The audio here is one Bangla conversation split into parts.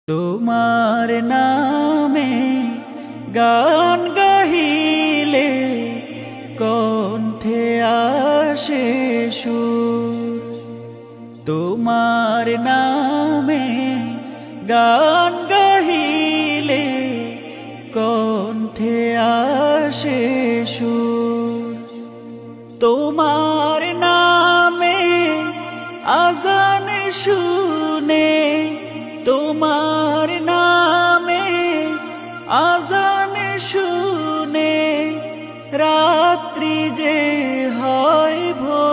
তোমার নামে গান গাহিলে কণ্ঠে আসে সুর। তোমার নামে গান গাহিলে কণ্ঠে আসে সুর। তোমার নামে আজান শুনে, তোমার নামে আজান শুনে রাত্রি যে হয় ভোর।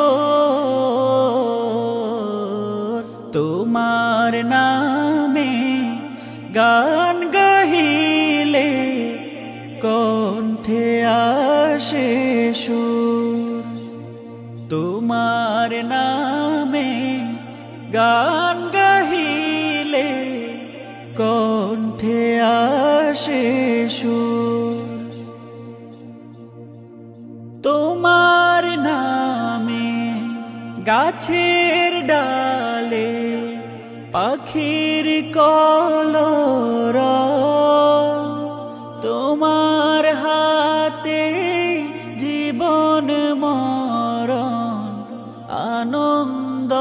তোমার নামে গান গাহিলে কণ্ঠে আসে সুর। তোমার নামে গান গাহিলে কণ্ঠে আসে সুর। তোমার নামে গাছের ডালে পাখির কলরব, তোমার হাতে জীবন মরণ আনন্দ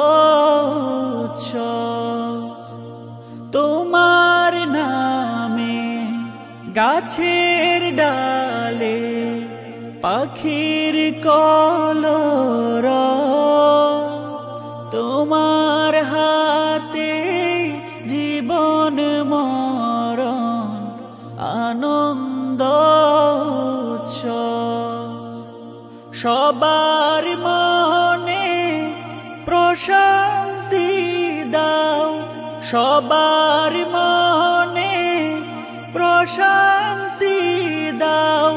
উৎসব। তোমার নামে গাছের ডালে পাখির কলরব, তোমার হাতে জীবন মরণ আনন্দ উৎসব। সবার মনে প্রশান্তি দাও, সবার মনে প্রশান্তি দাও,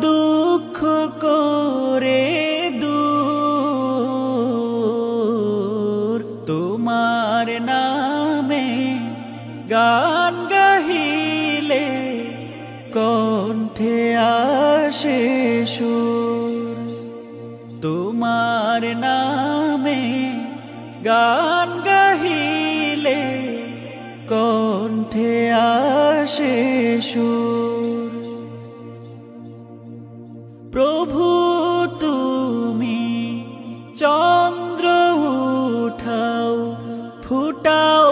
দুঃখ করে দূর। তোমার নামে গান গাহিলে কণ্ঠে আসে সুর। তোমার নামে গান গাহিলে কণ্ঠে আসে সুর। প্রভু তুমি চন্দ্র উঠাও, ফুটাও